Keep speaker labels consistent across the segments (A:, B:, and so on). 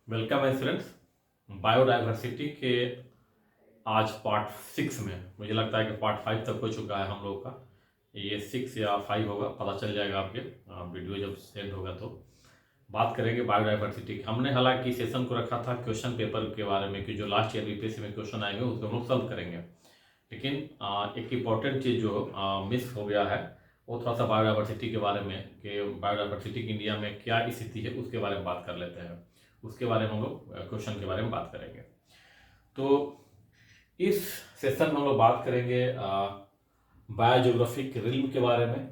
A: Welcome है students. Biodiversity के आज पार्ट 6 में मुझे लगता है कि पार्ट 5 तक हो चुका है हम लोग का। ये 6 या 5 होगा, पता चल जाएगा आपके वीडियो जब सेंड होगा तो। बात करेंगे बायोडाइवर्सिटी की। हमने हालांकि सेशन को रखा था क्वेश्चन पेपर के बारे में कि जो लास्ट ईयर यूपीएससी में क्वेश्चन आएंगे उसको हम लोग सॉल्व करेंगे, लेकिन एक इम्पॉर्टेंट चीज़ जो मिस हो गया है वो थोड़ा सा बायोडाइवर्सिटी के बारे में कि बायोडाइवर्सिटी की इंडिया में क्या स्थिति है उसके बारे में बात कर लेते हैं। उसके बारे में हम लोग क्वेश्चन के बारे में बात करेंगे। तो इस सेशन में हम लोग बात करेंगे बायोज्योग्राफिक रिल्म के बारे में,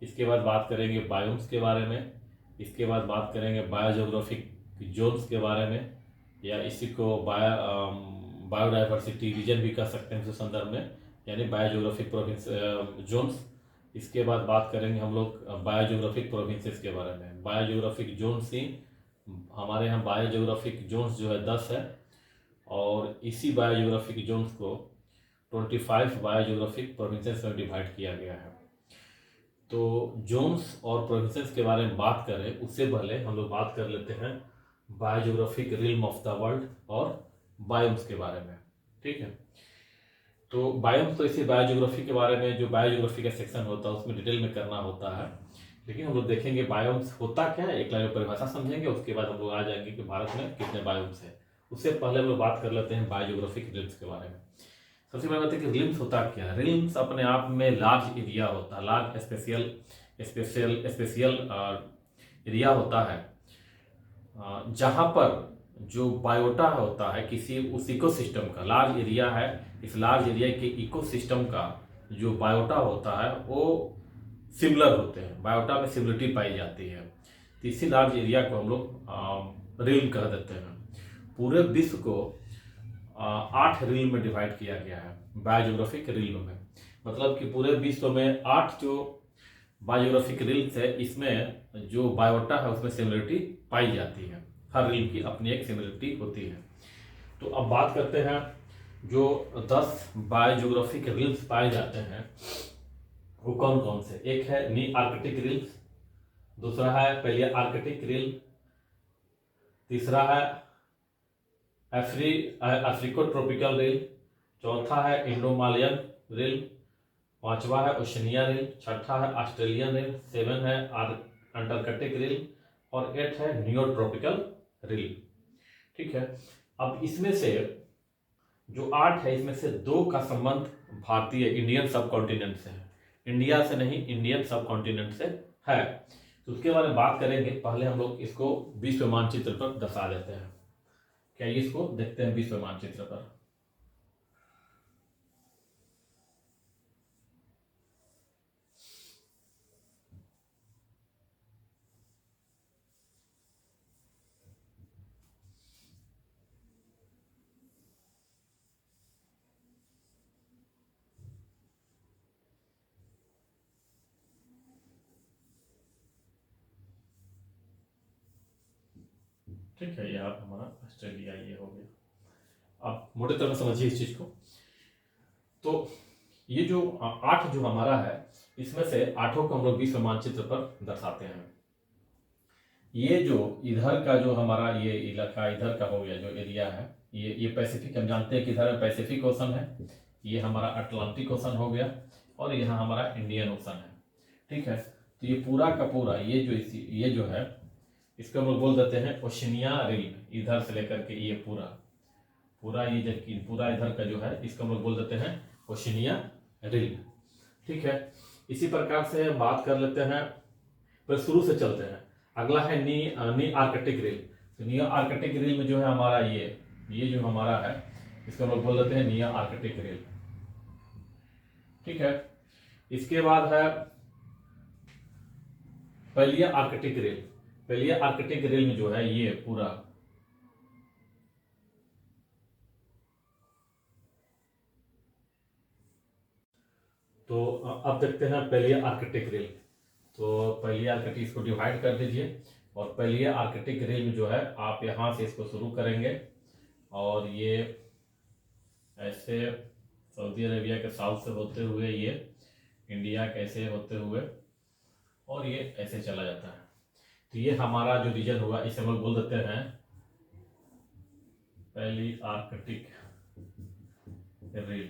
A: इसके बाद बात करेंगे बायोम्स के बारे में, इसके बाद बात करेंगे बायोज्योग्राफिक जोन्स के बारे में, या इसी को बायोडाइवर्सिटी रीजन भी कह सकते हैं इस संदर्भ में, यानी बायोज्योग्राफिक प्रोविंस जोन्स। इसके बाद बात करेंगे हम लोग बायोज्योग्राफिक प्रोविंसेस के बारे में। बायोज्योग्राफिक जोन्स ही हमारे यहाँ बायोज्योग्राफिक जोन्स जो है 10 है, और इसी बायोज्योग्राफिक जोन्स को 25 बायोज्योग्राफिक प्रोविंसेस में डिवाइड किया गया है। तो जोन्स और प्रोविंसेस के बारे में बात करें उससे पहले हम लोग बात कर लेते हैं बायोज्योग्राफिक रिल्म ऑफ द वर्ल्ड और बायोम्स के बारे में। ठीक है, तो बायोम्स तो इसी बायोज्योग्राफी के बारे में, जो बायोज्योग्राफी का सेक्शन होता है उसमें डिटेल में करना होता है, लेकिन हम लोग देखेंगे बायोम्स होता क्या है, एक लाइन में परिभाषा समझेंगे, उसके बाद हम लोग आ जाएंगे कि भारत में कितने बायोम्स हैं। उससे पहले हम लोग बात कर लेते हैं बायोज्योग्राफिक रिल्म्स के बारे में। सबसे पहले बात है कि रिल्म्स होता क्या है। रिल्म्स अपने आप में लार्ज एरिया होता है, large spatial spatial spatial area होता है जहाँ पर जो बायोटा होता है किसी उस इकोसिस्टम का लार्ज एरिया है। इस लार्ज एरिया के इकोसिस्टम का जो बायोटा होता है वो सिमिलर होते हैं, बायोटा में सिमिलरिटी पाई जाती है। तो इसी लार्ज एरिया को हम लोग रिल्म कह देते हैं। पूरे विश्व को 8 रिल्म में डिवाइड किया गया है बायोज्योग्राफिक रिल्म में। मतलब कि पूरे विश्व में 8 जो बायोग्राफिक रिल्म्स है, इसमें जो बायोटा है उसमें सिमिलरिटी पाई जाती है। हर रिल्म की अपनी एक सिमिलरिटी होती है। तो अब बात करते हैं जो 10 बायोज्योग्राफिक रिल्म्स पाए जाते हैं वो कौन कौन से। एक है नी आर्कटिक रिल्म्स, दूसरा है पहले आर्कटिक रिल्म, तीसरा है अफ्रीको ट्रॉपिकल रिल्म, चौथा है इंडोमालियन रिल्म, पांचवा है ओशनिया रिल्म, छठा है ऑस्ट्रेलियन रिल्म, 7 है अंटार्कटिक रिल्म, और 8 है नियोट्रॉपिकल रिल्म। ठीक है, अब इसमें से जो 8 है इसमें से 2 का संबंध भारतीय इंडियन सब कॉन्टिनेंट से है, इंडिया से नहीं, इंडियन सब कॉन्टिनेंट से है। तो उसके बारे में बात करेंगे। पहले हम लोग इसको विश्व मानचित्र पर दर्शा देते हैं। क्या इसको देखते हैं विश्व मानचित्र पर। ठीक है, ये आप हमारा ऑस्ट्रेलिया ये हो गया। आप मोटे तौर पर समझिए इस चीज को। तो ये जो 8 जो हमारा है इसमें से 8 को हम लोग विश्व मानचित्र पर दर्शाते हैं। ये जो इधर का जो हमारा ये इलाका इधर का हो गया जो एरिया है, ये पैसिफिक, हम जानते हैं कि इधर में पैसिफिक ओशन है, ये हमारा अटलांटिक ओशन हो गया, और यहाँ हमारा इंडियन ओशन है। ठीक है, तो ये पूरा का पूरा ये जो है इसको हम लोग बोल देते हैं ओशनिया रिल्म। इधर से लेकर के ये पूरा पूरा ये जबकि पूरा इधर का जो है इसको हम लोग बोल देते हैं ओशनिया रिल्म। ठीक है, इसी प्रकार से बात कर लेते हैं, पर शुरू से चलते हैं। अगला है नी आर्कटिक रिल्म। तो नी आर्कटिक रिल्म जो है हमारा ये जो हमारा है इसको हम लोग बोल देते हैं नी आर्कटिक रिल्म। ठीक है, इसके बाद है पहली आर्कटिक रिल्म। पहली आर्कटिक रिल्म जो है ये पूरा तो अब देखते हैं पहली आर्कटिक रिल्म। तो पहली आर्कटिक इसको डिवाइड कर दीजिए, और पहली आर्कटिक रिल्म जो है आप यहाँ से इसको शुरू करेंगे, और ये ऐसे सऊदी अरेबिया के साउथ से होते हुए ये इंडिया के ऐसे होते हुए और ये ऐसे चला जाता है। तो ये हमारा जो रीजन हुआ इसे हम लोग बोल देते हैं पहली आर्कटिक रिल,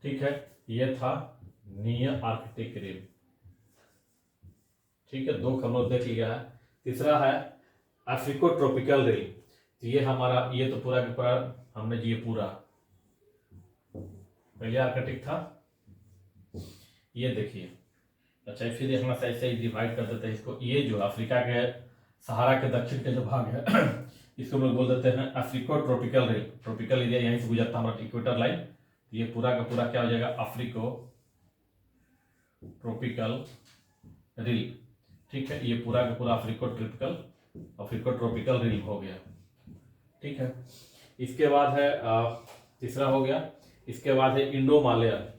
A: ठीक है, ये था नियर आर्कटिक रिल, ठीक है, 2 हम लोग देख लिया है। तीसरा है अफ्रीको ट्रॉपिकल रिल, तो ये हमारा, ये तो पूरा का पूरा हमने ये पूरा पहले आर्कटिक था, ये देखिए। अच्छा फिर यहाँ से ऐसे ही डिवाइड कर देते हैं इसको, ये जो अफ्रीका के सहारा के दक्षिण के जो भाग है इसको हम लोग बोल देते हैं अफ्रीको ट्रॉपिकल रिल, ट्रॉपिकल एरिया यहीं से गुजरता है हमारा इक्वेटर लाइन, ये पूरा का पूरा क्या हो जाएगा अफ्रीको ट्रॉपिकल रिल, ठीक है, ये पूरा का पूरा अफ्रीको ट्रॉपिकल रिल हो गया, ठीक है। इसके बाद है तीसरा हो गया, इसके बाद है इंडो मालियन,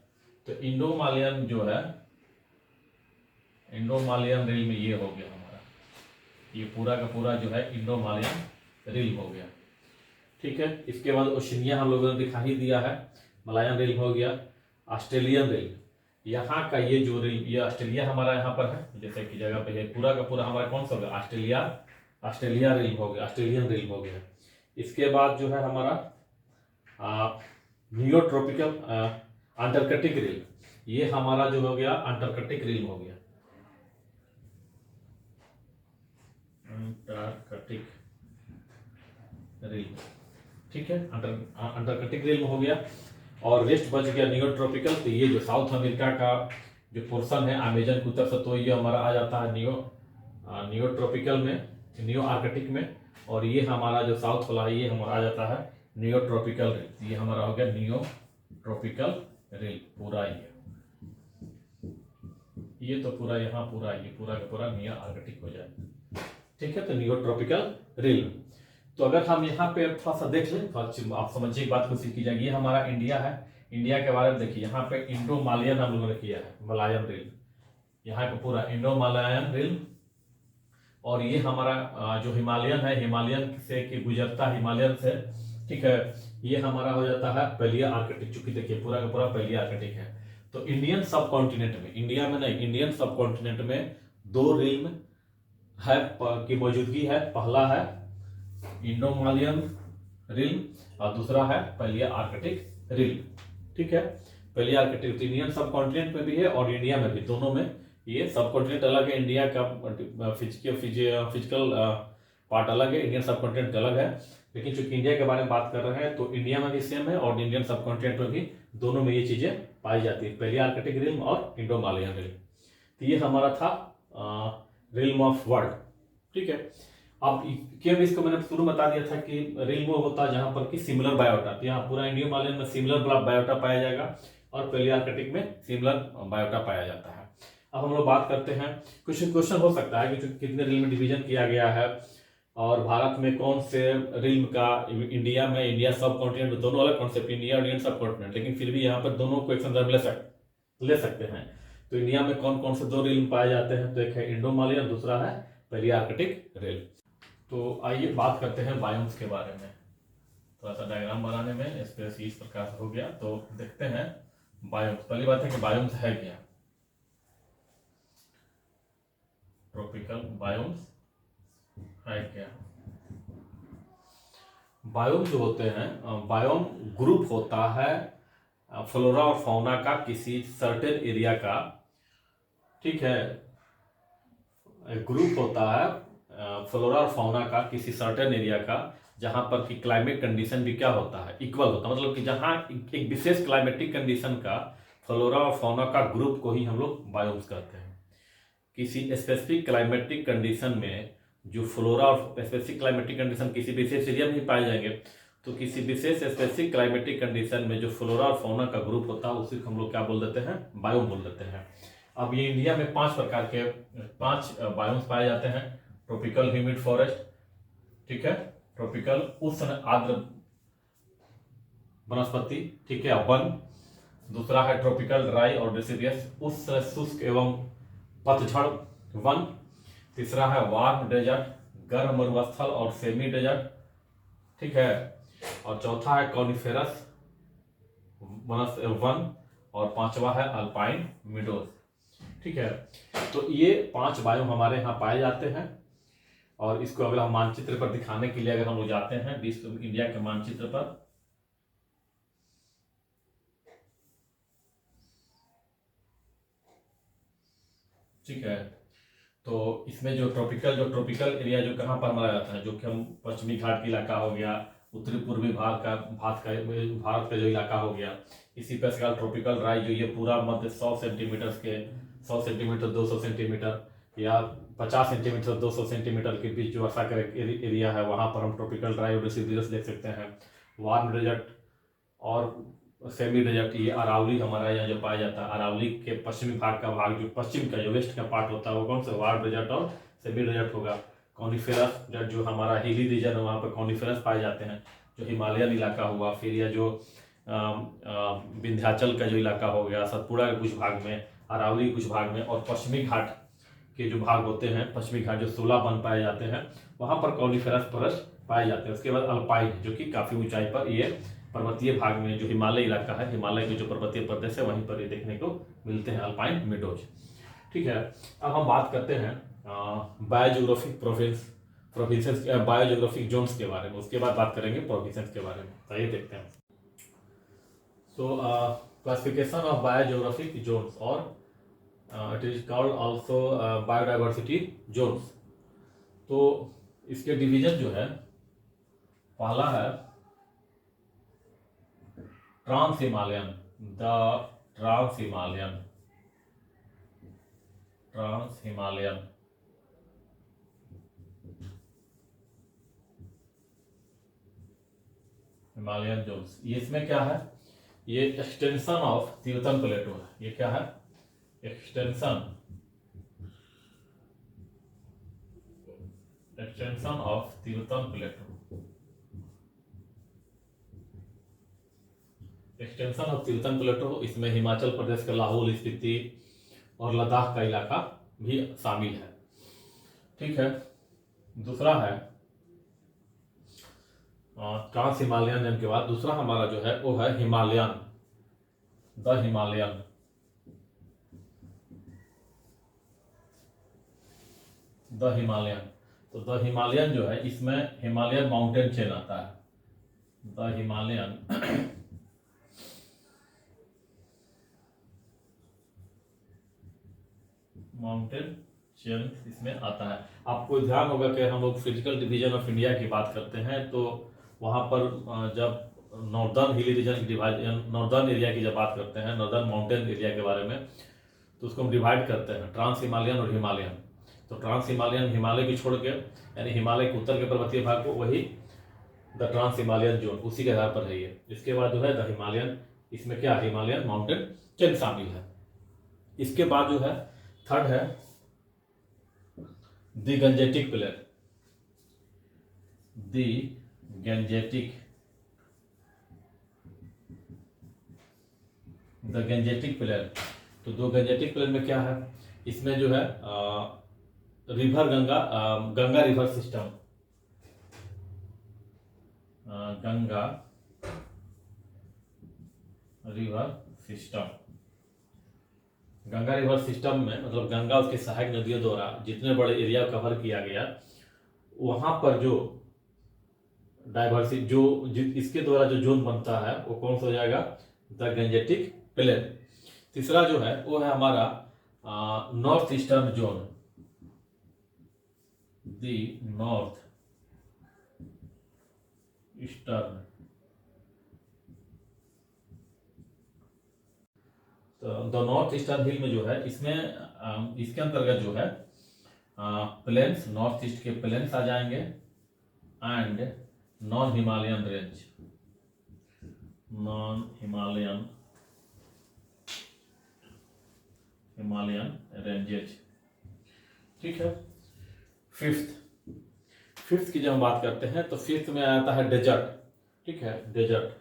A: तो इंडो मालियन जो है, इंडो मालियन रिल में ये हो गया हमारा, ये पूरा का पूरा जो है इंडो मालियन रिल हो गया, ठीक है। इसके बाद ओशिनिया हम लोगों ने दिखा ही दिया है, मलायन रिल हो गया। ऑस्ट्रेलियन रिल, यहाँ का ये जो रिल, ये ऑस्ट्रेलिया हमारा यहाँ पर है, जैसे कि जगह पे है, पूरा का पूरा हमारा कौन सा हो गया ऑस्ट्रेलिया रिल हो गया, ऑस्ट्रेलियन रिल हो गया। इसके बाद जो है हमारा नियो ट्रॉपिकल अंटार्कटिक रिल, ये हमारा जो हो गया अंटार्कटिक रिल हो गया, अंटार्कटिक रिल, ठीक है, अंटार्कटिक रिल हो गया। और रेस्ट बच गया नियो ट्रॉपिकल, तो ये जो साउथ अमेरिका का जो पोर्शन है अमेजन के उत्तर से, तो ये हमारा आ जाता है नियो ट्रॉपिकल में, नियो आर्कटिक में, और ये हमारा जो साउथ वाला है ये हमारा आ जाता है नियो ट्रॉपिकल रिल, ये हमारा हो गया नियो ट्रॉपिकल रिल पूरा, ये तो पूरा यहाँ पूरा ये पूरा का पूरा नियो आर्कटिक हो जाए, ठीक है, तो नियो ट्रॉपिकल रिल। तो अगर हम यहाँ पे थोड़ा सा देख लें, आप समझिए एक बात को सीख की जाएगी, ये हमारा इंडिया है, इंडिया के बारे में देखिए, यहाँ पे इंडो मालियन हम लोगों ने किया है, मलायन रिल, यहाँ पे पूरा इंडो मालयन रिल, और ये हमारा जो हिमालयन है, हिमालयन से कि गुजरता है हिमालयन से, ठीक है, ये हमारा हो जाता है पहलिया आर्कटिक, चूंकि देखिए पूरा का पूरा पहलिया आर्कटिक है। तो इंडियन सब कॉन्टिनेंट में, इंडिया में नहीं, इंडियन सब कॉन्टिनेंट में 2 रिल है की मौजूदगी है, पहला है इंडो मालियन रिल और दूसरा है पहलिया आर्कटिक रिल, ठीक है। पहलिया आर्कटिक इंडियन सब कॉन्टिनेंट में भी है और इंडिया में भी, दोनों में ये सब कॉन्टिनेंट अलग है, इंडिया का फिजिकल पार्ट अलग है, इंडियन सब कॉन्टिनेंट अलग है, लेकिन चूंकि इंडिया के बारे में बात कर रहे हैं तो इंडिया में भी सेम है और इंडियन सब कॉन्टिनेंट में भी, दोनों में ये चीजें पाई जाती है, पहली आर्कटिक रिल्म और इंडो मालियन रिल्म। तो ये हमारा था रिल्म ऑफ वर्ल्ड, ठीक है। अब क्यों इसको मैंने शुरू बता दिया था कि रिल्म वो होता है जहां पर कि सिमिलर बायोटा, तो यहाँ पूरा इंडियो मालियन में सिमिलर बायोटा पाया जाएगा और पहली आर्कटिक में सिमिलर बायोटा पाया जाता है। अब हम लोग बात करते हैं, कुछ क्वेश्चन हो सकता है कि कितने रिल्म डिवीजन किया गया है और भारत में कौन से रिल्म का, इंडिया में, इंडिया सब कॉन्टिनेंट, दोनों अलग कॉन्सेप्ट, इंडिया और इंडियन सब कॉन्टिनेंट, लेकिन फिर भी यहाँ पर दोनों को एक संदर्भ ले सकते हैं। तो इंडिया में कौन कौन से 2 रिल्म पाए जाते हैं, तो एक है इंडो मालियन, दूसरा है पहली आर्कटिक रिल्म। तो आइए बात करते हैं बायोम्स के बारे में, थोड़ा सा डायग्राम बनाने में स्पेस इस प्रकार से हो गया। तो देखते हैं बायोम्स, पहली बात है कि बायोम्स है क्या, ट्रॉपिकल बायोम्स है क्या। बायोम जो होते हैं, बायोम ग्रुप होता है फ्लोरा और फौना का किसी सर्टेन एरिया का, ठीक है, ग्रुप होता है फ्लोरा और फौना का किसी सर्टेन एरिया का, जहां पर कि क्लाइमेट कंडीशन भी क्या होता है, इक्वल होता है, मतलब कि जहां एक विशेष क्लाइमेटिक कंडीशन का फ्लोरा और फौना का ग्रुप को ही हम लोग बायोम्स कहते हैं। किसी स्पेसिफिक क्लाइमेटिक कंडीशन में जो फ्लोरा और स्पेसिफिक क्लाइमेटिक कंडीशन किसी विशेष एरिया में ही पाए जाएंगे, तो किसी विशेष स्पेसिफिक क्लाइमेटिक कंडीशन में जो फ्लोरा और फौना का ग्रुप होता है उसी को हम लोग क्या बोल देते हैं, बायोम बोल देते हैं। अब ये इंडिया में 5 प्रकार के 5 बायोम्स पाए जाते हैं। ट्रॉपिकल ह्यूमिड फॉरेस्ट, ठीक है, ट्रॉपिकल उष्ण आर्द्र वनस्पति, ठीक है, वन। दूसरा है ट्रॉपिकल ड्राई और डेसिडियस उष्ण शुष्क एवं पतझड़ वन। तीसरा है वार्म डेजर्ट, गर्म मरुस्थल और सेमी डेजर्ट, ठीक है। और चौथा है कॉनिफेरस वन, और 5वां है अल्पाइन मीडोज, ठीक है। तो ये 5 बायोम हमारे यहाँ पाए जाते हैं। और इसको अगर हम मानचित्र पर दिखाने के लिए अगर हम लोग जाते हैं विश्व इंडिया के मानचित्र पर, ठीक है, तो इसमें जो ट्रॉपिकल एरिया जो कहाँ पर हमारा जाता है, जो कि हम पश्चिमी घाट का इलाका हो गया, उत्तरी पूर्वी भारत का जो इलाका हो गया, इसी पर इसका ट्रॉपिकल राइज जो ये पूरा मध्य 100 सेंटीमीटर 200 सेंटीमीटर या 50 सेंटीमीटर 200 सेंटीमीटर के बीच जो वर्षा का एरिया है, वहाँ पर हम ट्रॉपिकल ड्राई और डिसिडियस देख सकते हैं। वार्म डेजर्ट और सेमी डेजर्ट, ये अरावली हमारा यहाँ जो पाया जाता है, अरावली के पश्चिमी भाग का भाग, जो पश्चिम का जो वेस्ट का पार्ट होता है वो कौन सा, वार्म डेजर्ट और सेमी डेजर्ट होगा। कॉनिफेरस जो हमारा हिली रीजन है, वहाँ पर कॉनिफेरस पाए जाते हैं, जो हिमालयन इलाका हुआ। फिर यह जो विंध्याचल का जो इलाका हो गया, सतपुड़ा के कुछ भाग में, अरावली के कुछ भाग में, और पश्चिमी घाट के जो भाग होते हैं, पश्चिमी घाट जो 16 वन पाए जाते हैं, वहाँ पर कॉनिफेरस फॉरेस्ट पाए जाते हैं। उसके बाद अल्पाइन, जो कि काफ़ी ऊंचाई पर, ये पर्वतीय भाग में जो हिमालय इलाका है, हिमालय के जो पर्वतीय प्रदेश है, वहीं पर ये देखने को मिलते हैं अल्पाइन मीडोज। ठीक है, अब हम बात करते हैं बायोजियोग्राफिक प्रोविंसेस बायोजियोग्राफिक जोन्स के बारे में। उसके बाद बात करेंगे प्रोविंसेस के बारे में। तो ये देखते हैं। So classification of biogeographic zones, और it is called also biodiversity zones. तो इसके डिवीजन जो है, पहला है trans Himalayan, the trans Himalayan Himalayan zones. ये इसमें क्या है, ये एक्सटेंशन ऑफ तिब्बतन प्लेटो है। ये क्या है, extension of Tibetan plateau. Extension of Tibetan plateau, इसमें हिमाचल प्रदेश का लाहौल, स्पीति और लद्दाख का इलाका भी शामिल है। ठीक है, दूसरा है ट्रांस हिमालयन के बाद दूसरा हमारा जो है वो है हिमालयन, द हिमालयन। तो द हिमालयन जो है, इसमें हिमालयन माउंटेन चेन आता है, द हिमालयन माउंटेन चेन इसमें आता है। आपको ध्यान होगा कि हम लोग फिजिकल डिवीजन ऑफ इंडिया की बात करते हैं, तो वहाँ पर जब नॉर्दर्न हिली रीजन की डिवाइजन, नॉर्दर्न एरिया की जब बात करते हैं, नॉर्दर्न माउंटेन एरिया के बारे में, तो उसको हम डिवाइड करते हैं ट्रांस हिमालयन और हिमालयन। तो ट्रांस हिमालयन हिमालय की छोड़ के, यानी हिमालय के उत्तर के पर्वतीय भाग को, वही द ट्रांस हिमालयन जोन, उसी के आधार पर है ये। इसके बाद जो है द हिमालयन, इसमें क्या, हिमालयन माउंटेन चेन शामिल है। इसके बाद जो है थर्ड है the Gangetic plain, the Gangetic plain. तो दो गंजेटिक प्लेन में क्या है, इसमें जो है river Ganga river system, Ganga river system में, मतलब गंगा उसके सहायक नदियों द्वारा जितने बड़े एरिया कवर किया गया, वहां पर जो डाइवर्सिटी इसके द्वारा जो जोन बनता है, वो कौन सा हो जाएगा, द गंजेटिक प्लेन। तीसरा जो है वो है हमारा north eastern zone, the north eastern. तो द नॉर्थ ईस्टर्न हिल में जो है, इसमें इसके अंतर्गत जो है प्लेन्स, नॉर्थ ईस्ट के प्लेन्स आ जाएंगे, एंड नॉन हिमालयन रेंजेज। ठीक है, फिफ्थ की जब हम बात करते हैं, तो फिफ्थ में आता है डेजर्ट। ठीक है, डेजर्ट,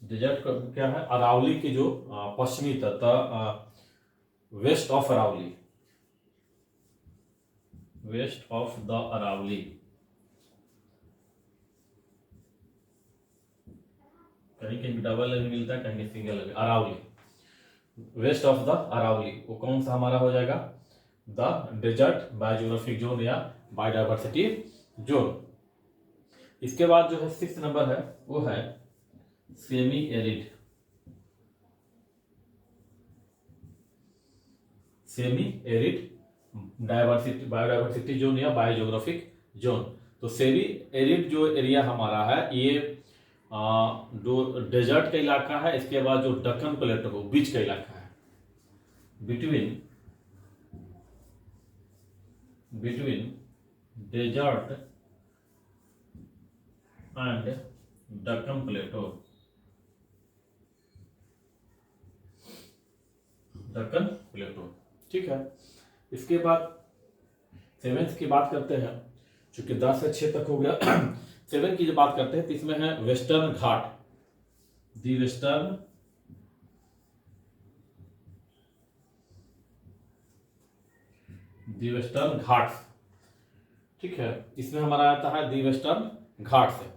A: डेजर्ट क्या है, अरावली की जो पश्चिमी तट, वेस्ट ऑफ अरावली, कहीं कहीं डबल भी मिलता है, कहीं single Aravalli, west of the Aravalli, वो कौन सा हमारा हो जाएगा, द डेजर्ट बायोजियोग्राफिक जोन या बायोडाइवर्सिटी जोन। इसके बाद जो है 6 नंबर है वो है semi arid, semi arid diversity biodiversity zone या बायोजियोग्राफिक जोन। तो सेमी एरिड जो एरिया हमारा है ये जो डेजर्ट का इलाका है, इसके बाद जो दक्कन प्लेटो हो बीच का इलाका है, बिटवीन डेजर्ट एंड दक्कन प्लेटो, दक्कन प्लेटो। ठीक है, इसके बाद 7 की बात करते हैं, चूंकि 10 से 6 तक हो गया। 7 की जो बात करते हैं तो इसमें है western Ghat, the western Ghats. ठीक है, इसमें हमारा आता है दी वेस्टर्न घाट्स है।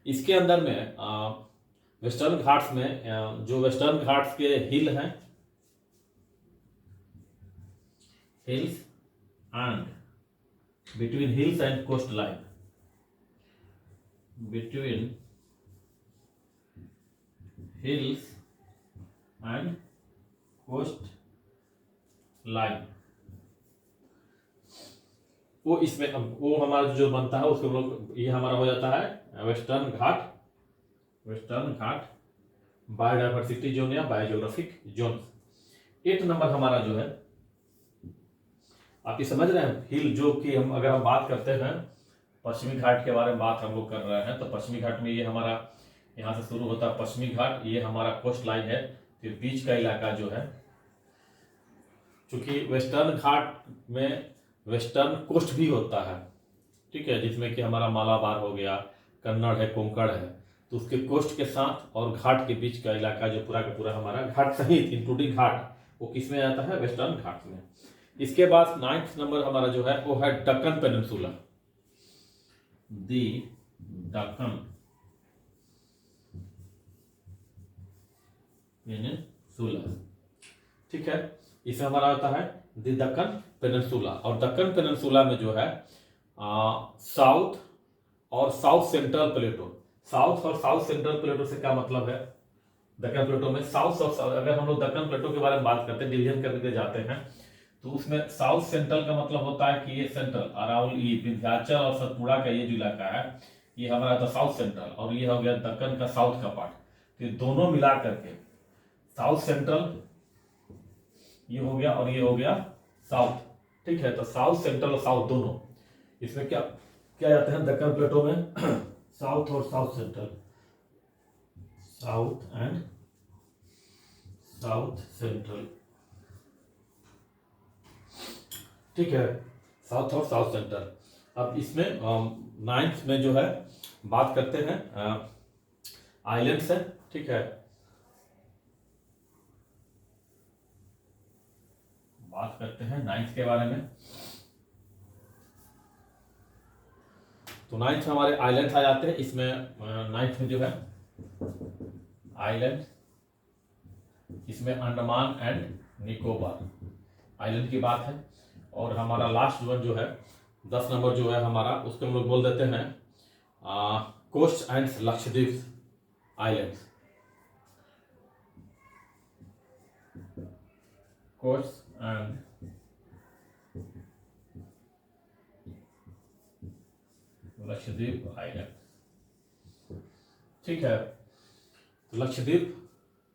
A: इसके अंदर में वेस्टर्न घाट्स में जो वेस्टर्न घाट्स के हिल हैं, hills and between hills and coast line, between hills and coast line, वो इसमें वो हमारा जो बनता है उसको हम लोग, ये हमारा हो जाता है वेस्टर्न घाट, वेस्टर्न घाट बायोडाइवर्सिटी जोन या बायोजियोग्राफिक जोन। 8 नंबर हमारा जो है, आप ये समझ रहे हैं, हिल जो कि हम अगर हम बात करते हैं पश्चिमी घाट के बारे में बात हम लोग कर रहे हैं, तो पश्चिमी घाट में ये हमारा यहाँ से शुरू होता है पश्चिमी घाट, ये हमारा कोस्ट लाइन है, तो बीच का इलाका जो है, चूंकि वेस्टर्न घाट में वेस्टर्न कोस्ट भी होता है, ठीक है, जिसमें कि हमारा मालाबार हो गया, कन्नड़ है, कोंकण है, तो उसके कोस्ट के साथ और घाट के बीच का इलाका जो पूरा का पूरा हमारा घाट सहित इंक्लूडिंग घाट, वो किस में आता है, वेस्टर्न घाट में। इसके बाद 9th नंबर हमारा जो है वो है दक्कन पेनिनसुला, दी दक्कन पेनिनसुला। ठीक है, इसमें हमारा आता है दी दक्कन पेनिनसुला, और दक्कन पेनिनसुला में जो है साउथ और साउथ सेंट्रल प्लेटो, साउथ और साउथ सेंट्रल प्लेटो से क्या मतलब है, दक्कन प्लेटो में साउथ और, अगर हम लोग दक्कन प्लेटो के बारे में बात करते हैं, डिवीजन करने के जाते हैं, तो उसमें साउथ सेंट्रल का मतलब होता है कि ये सेंट्रल अराउंड ये विंध्याचल और सतपुड़ा का ये जो इलाका है, ये हमारा था साउथ सेंट्रल, और ये हो गया दक्कन का साउथ का पार्ट, तो ये दोनों मिला करके साउथ सेंट्रल ये हो गया और ये हो गया साउथ। ठीक है, तो साउथ सेंट्रल और साउथ दोनों, इसमें क्या क्या जाते हैं दक्कन प्लेटो में साउथ और south central, south and south central. ठीक है, साउथ और साउथ सेंट्रल। अब इसमें 9th में जो है बात करते हैं आइलैंड्स है। ठीक है, बात करते हैं 9th के बारे में, तो 9th हमारे आइलैंड्स आ जाते हैं। इसमें 9th में जो है आइलैंड, इसमें अंडमान एंड निकोबार आइलैंड की बात है, और हमारा लास्ट वन जो है 10 नंबर जो है हमारा, उसको हम लोग बोल देते हैं coast and Lakshadweep islands, coast and Lakshadweep island. ठीक है, तो लक्षद्वीप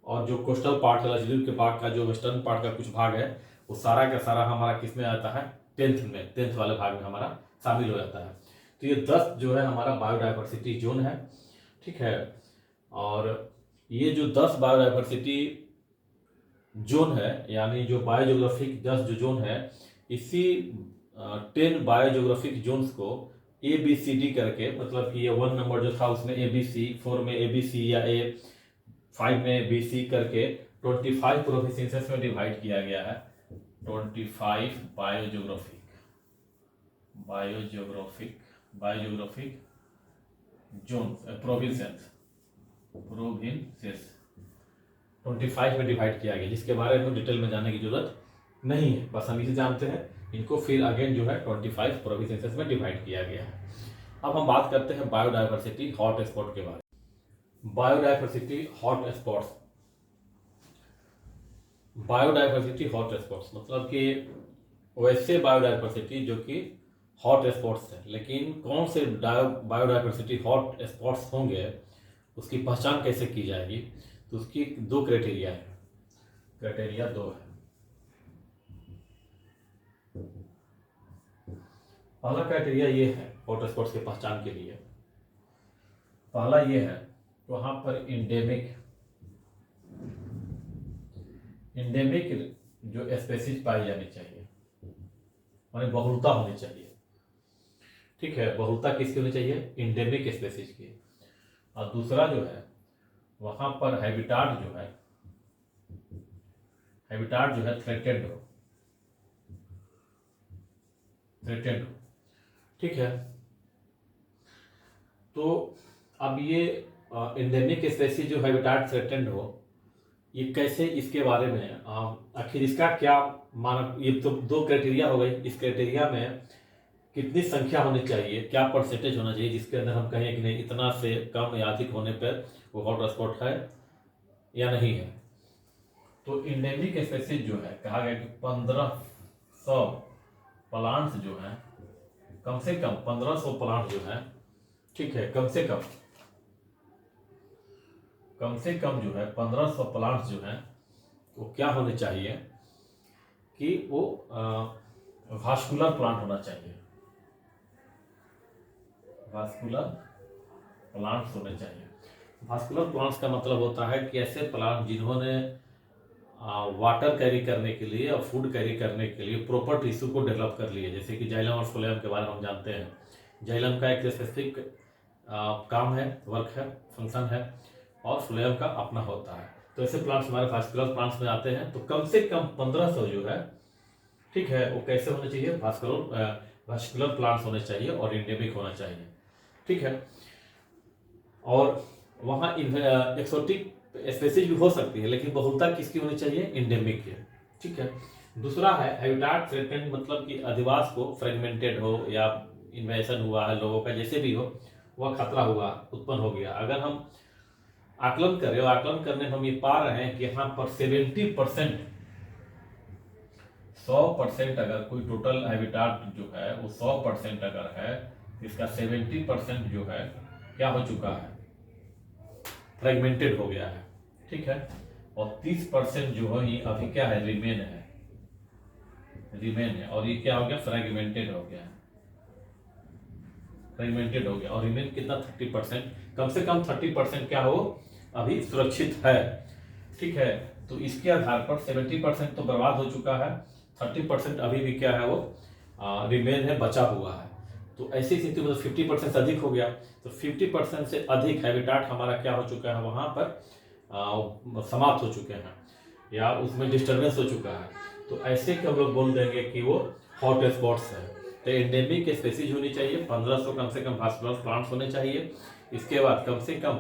A: और जो कोस्टल पार्ट है लक्षद्वीप के पार्ट का, जो वेस्टर्न पार्ट का कुछ भाग है, वो सारा का सारा हमारा किस में आता है, 10th में, 10th वाले भाग में हमारा शामिल हो जाता है। तो ये 10 जो है हमारा बायोडाइवर्सिटी जोन है। ठीक है, और ये जो 10 बायोडाइवर्सिटी जोन है, यानी जो बायोजियोग्राफिक 10 जो जोन है, इसी 10 बायोजियोग्राफिक जोन्स को ABCD करके, मतलब कि ये 1 नंबर जो था उसमें ABC, 4 में ABC या A, 5 में BC करके 25 प्रोविंसेस में डिवाइड किया गया है। 25 बायोजियोग्राफिक जोन प्रोविंसेस, 25 में डिवाइड किया गया, जिसके बारे में डिटेल में जानने की जरूरत नहीं है, बस हम इसे जानते हैं। इनको फिर अगेन जो है 25 प्रोविंसेस में डिवाइड किया गया है। अब हम बात करते हैं बायोडाइवर्सिटी हॉट स्पॉट के बारे में। Biodiversity hot spots, biodiversity hot spots मतलब कि वैसे बायोडाइवर्सिटी जो कि हॉट स्पॉट्स है, लेकिन कौन से बायोडाइवर्सिटी हॉट स्पॉट्स होंगे, उसकी पहचान कैसे की जाएगी, तो उसकी दो क्राइटेरिया है। क्राइटेरिया दो है। पहला क्राइटेरिया ये है हॉट स्पॉट्स की पहचान के लिए, पहला ये है वहां पर इंडेमिक जो स्पेसीज पाई जानी चाहिए, माने बहुलता होनी चाहिए। ठीक है, बहुलता किसकी होनी चाहिए? इंडेमिक स्पेसीज की। और दूसरा जो है वहां पर हैबिटाट जो है थ्रेटेड हो। ठीक है, तो अब ये इंडेमिक स्पेसीज जो हैबिटाट थ्रेटेड हो, ये कैसे, इसके बारे में आखिर इसका क्या मानक, ये तो दो क्राइटेरिया हो गई। इस क्राइटेरिया में कितनी संख्या होनी चाहिए, क्या परसेंटेज होना चाहिए जिसके अंदर हम कहें कि नहीं इतना से कम या अधिक होने पर वो हॉट स्पॉट है या नहीं है। तो इंडेमिक स्पेसीज जो है, कहा गया कि 1500 प्लांट्स जो है, कम से कम 1500 प्लांट जो है, ठीक है, कम से कम जो है 1500 प्लांट्स जो है वो क्या होने चाहिए कि वो वास्कुलर प्लांट होना चाहिए। वास्कुलर प्लांट्स होने चाहिए। वास्कुलर प्लांट्स का मतलब होता है कि ऐसे प्लांट जिन्होंने वाटर कैरी करने के लिए और फूड कैरी करने के लिए प्रॉपर टिश्यू को डेवलप कर लिए, जैसे कि जाइलम और फ्लोएम के बारे में हम जानते हैं। जाइलम का एक स्पेसिफिक काम है, वर्क है, फंक्शन है, और फ्लोएम का अपना होता है। तो ऐसे प्लांट्स हमारे वास्कुलर प्लांट्स में आते हैं। तो कम से कम 1500 जो है, ठीक है, वो कैसे होने चाहिए? वास्कुलर प्लांट्स होने चाहिए और इंडेमिक होना चाहिए। ठीक है, और वहाँ एक्सोटिक स्पेसीज भी हो सकती है, लेकिन बहुलता किसकी होनी चाहिए? इंडेमिक की। ठीक है, दूसरा है हैबिटाट थ्रेटेंड, मतलब कि अधिवास को फ्रेगमेंटेड हो या इन्वेशन हुआ है लोगों का, जैसे भी हो, वह खतरा हुआ, उत्पन्न हो गया। अगर हम आकलन करें और आकलन करने में हम ये पा रहे हैं कि यहाँ पर 70%, 100% अगर कोई टोटल हैबिटाट जो है वो 100% अगर है, इसका 70% जो है क्या हो चुका है? फ्रेगमेंटेड हो गया है। ठीक है, और 30% जो है ये अभी क्या है? रिमेन है, और ये क्या हो गया? फ्रेगमेंटेड हो गया। और रिमेन कितना? 30%। कम से कम 30% क्या हो? अभी सुरक्षित है। ठीक है, तो इसके आधार पर 70% तो बर्बाद हो चुका है, 30% अभी भी क्या है? वो रिमेन है, बचा हुआ है। तो ऐसी स्थिति में 50% से अधिक हो गया। तो 50% से अधिक हैबिटाट हमारा क्या हो चुका है? वहां पर समाप्त हो चुके हैं या उसमें डिस्टर्बेंस हो चुका है। तो ऐसे कि हम लोग बोल देंगे कि वो हॉट स्पॉट्स है। तो एंडेमिक स्पेसीज होनी चाहिए, 1500 कम से कम वास्कुलर प्लांट्स होने चाहिए। इसके बाद कम से कम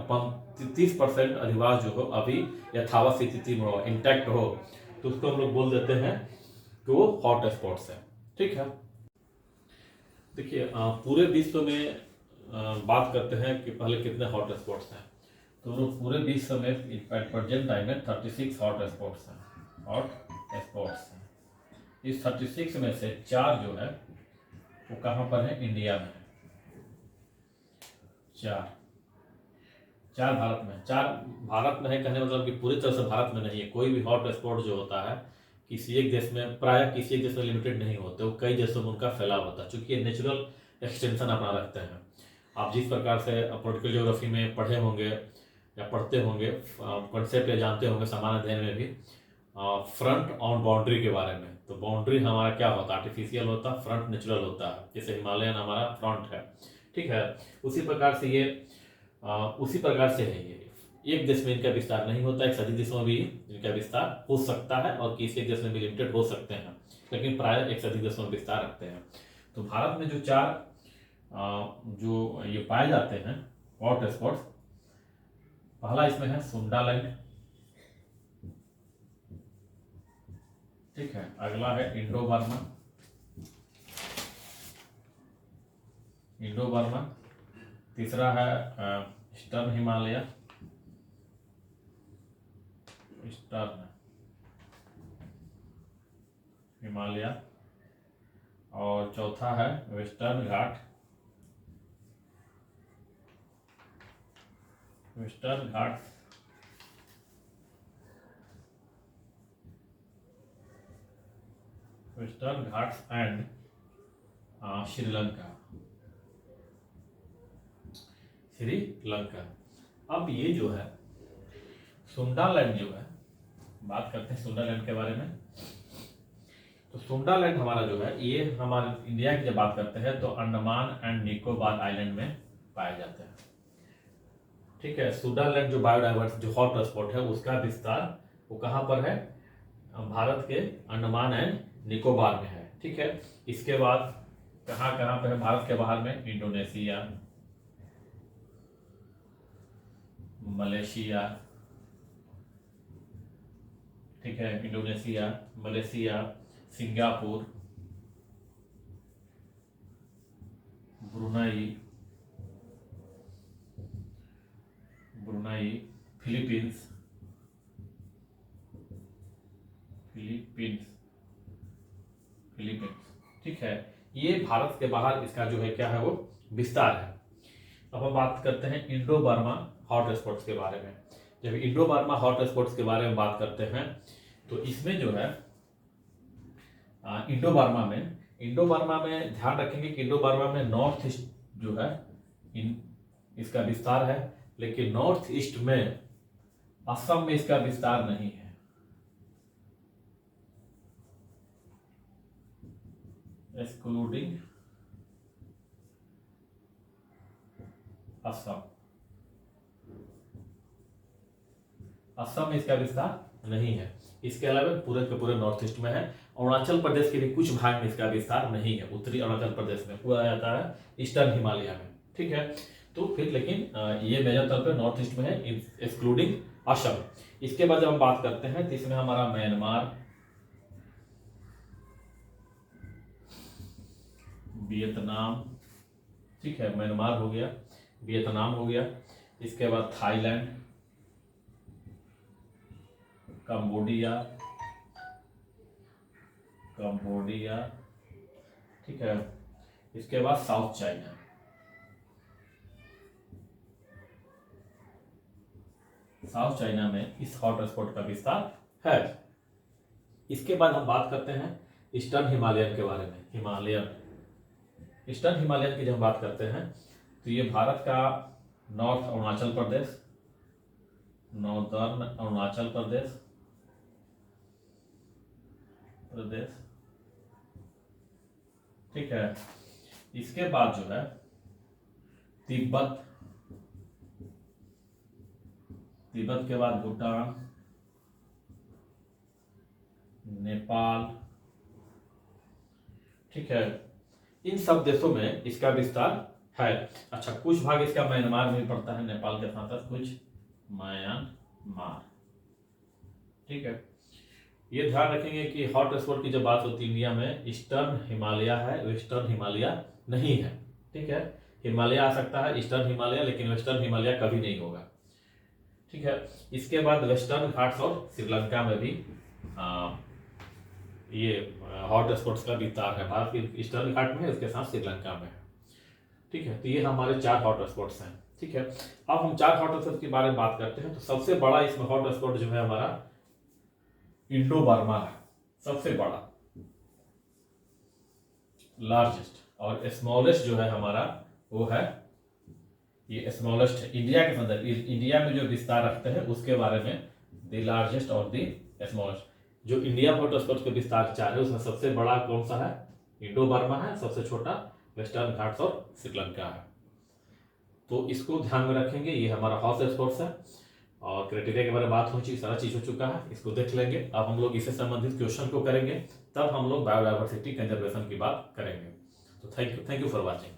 A: 30% अधिवास जो हो अभी यथावत स्थिति में हो, इंटैक्ट हो, तो उसको हम लोग बोल देते हैं कि वो हॉट स्पॉट्स है। ठीक है, देखिए पूरे विश्व में बात करते हैं कि पहले कितने हॉट स्पॉट्स हैं। तो पूरे विश्व में एट प्रेजेंट टाइम में 36 हॉट स्पॉट्स हैं। इस 36 में से 4 जो है वो कहाँ पर है? इंडिया में है। 4 भारत में। 4 भारत में है कहने मतलब कि पूरी तरह से भारत में नहीं है। कोई भी हॉट स्पॉट जो होता है किसी एक देश में, प्राय किसी एक देश में लिमिटेड नहीं होते, वो कई देशों में उनका फैलाव होता है, चूंकि ये नेचुरल एक्सटेंशन अपना रखते हैं। आप जिस प्रकार से पॉलिटिकल ज्योग्राफी में पढ़े होंगे या पढ़ते होंगे, कंसेप्ट या जानते होंगे सामान्य अध्ययन में भी, फ्रंट ऑन बाउंड्री के बारे में। तो बाउंड्री हमारा क्या होता है? आर्टिफिशियल होता है, फ्रंट नेचुरल होता है। जैसे हिमालयन हमारा फ्रंट है, ठीक है, उसी प्रकार से है ये। एक देश में इनका विस्तार नहीं होता, एक सदी देशों में भी इनका विस्तार हो सकता है और किसी एक देश में भी लिमिटेड हो सकते हैं, लेकिन प्राय एक सदी देशों में विस्तार रखते हैं। तो भारत में जो 4 जो ये पाए जाते हैं हॉट स्पॉट्स, पहला इसमें है सुंडालैंड, ठीक है, अगला है इंडो बर्मा। Indo Burma. तीसरा है ईस्टर्न हिमालय। ईस्टर्न हिमालय। और चौथा है western Ghat. Western Ghat. Western Ghats and Sri Lanka. Sri Lanka. अब ये जो है सुंडालैंड जो है, बात करते हैं सुंडालैंड के बारे में। तो सुंडालैंड हमारा जो है ये हमारे इंडिया की जब बात करते हैं तो अंडमान एंड निकोबार आइलैंड में पाए जाते हैं। ठीक है, सुंडालैंड जो बायोडाइवर्स जो हॉट स्पॉट है उसका विस्तार वो कहाँ पर है? भारत के अंडमान एंड निकोबार में है। ठीक है, इसके बाद कहाँ कहाँ पे है भारत के बाहर में? इंडोनेशिया, मलेशिया, ठीक है, Indonesia, Malaysia, Singapore, Brunei, Philippines, ठीक है, ये भारत के बाहर इसका जो है क्या है वो विस्तार है। अब हम बात करते हैं इंडो बर्मा हॉट स्पॉट्स के बारे में। जब इंडो बर्मा हॉट स्पॉट्स के बारे में बात करते हैं तो इसमें जो है इंडो बर्मा में ध्यान रखेंगे कि इंडो बर्मा में नॉर्थ ईस्ट जो है इसका विस्तार है, लेकिन नॉर्थ ईस्ट में असम में इसका विस्तार नहीं है। एक्सक्लूडिंग असम। असम में इसका विस्तार नहीं है। इसके अलावा पूरे के पूरे नॉर्थ ईस्ट में है। अरुणाचल प्रदेश के भी कुछ भाग में इसका विस्तार नहीं है। उत्तरी अरुणाचल प्रदेश में पूरा जाता है ईस्टर्न हिमालय में। ठीक है, तो फिर लेकिन ये मेजर तौर पे नॉर्थ ईस्ट में है एक्सक्लूडिंग असम। इसके बाद जब हम बात करते हैं तो इसमें हमारा म्यांमार, वियतनाम, ठीक है, म्यांमार हो गया, वियतनाम हो गया, इसके बाद थाईलैंड, कंबोडिया, ठीक है, इसके बाद साउथ चाइना। साउथ चाइना में इस हॉट स्पॉट का विस्तार है। इसके बाद हम बात करते हैं ईस्टर्न हिमालयन के बारे में। ईस्टर्न हिमालयन की जब बात करते हैं तो ये भारत का नॉर्थ अरुणाचल प्रदेश, नॉर्दर्न अरुणाचल प्रदेश, ठीक है, इसके बाद जो है तिब्बत के बाद भूटान, नेपाल, ठीक है, इन सब देशों में इसका विस्तार है। अच्छा, कुछ भाग इसका म्यांमार में पड़ता है, नेपाल के साथ साथ कुछ म्यांमार। ठीक है, ये ध्यान रखेंगे कि हॉट स्पॉट की जब बात होती है इंडिया में ईस्टर्न हिमालय है, वेस्टर्न हिमालय नहीं है। ठीक है, हिमालय आ सकता है ईस्टर्न हिमालय, लेकिन वेस्टर्न हिमालय कभी नहीं होगा। ठीक है, इसके बाद वेस्टर्न घाट्स और श्रीलंका में भी ये हॉट स्पॉट्स का विस्तार है। भारत के ईस्टर्न घाट में, उसके साथ श्रीलंका में। ठीक है, तो ये हमारे 4 हॉट स्पॉट्स हैं। ठीक है, अब हम 4 हॉट स्पॉट के बारे में बात करते हैं। तो सबसे बड़ा इसमें हॉट स्पॉट जो है हमारा इंडो बर्मा है, सबसे बड़ा, लार्जेस्ट। और स्मॉलेस्ट जो है हमारा वो है ये स्मॉलेस्ट इंडिया के अंदर, इंडिया में जो विस्तार रखते हैं उसके बारे में द लार्जेस्ट और द स्मॉलेस्ट। जो इंडिया हॉट स्पॉट के विस्तार 4 है उसमें सबसे बड़ा कौन सा है? इंडो बर्मा है, सबसे छोटा वेस्टर्न घाट्स और श्रीलंका है। तो इसको ध्यान में रखेंगे, ये हमारा हॉट स्पॉट्स है। और क्राइटेरिया के बारे में बात हो चुकी, सारा चीज हो चुका है, इसको देख लेंगे। अब हम लोग इससे संबंधित क्वेश्चन को करेंगे, तब हम लोग बायोडाइवर्सिटी कंजर्वेशन की बात करेंगे। तो थैंक यू फॉर वॉचिंग।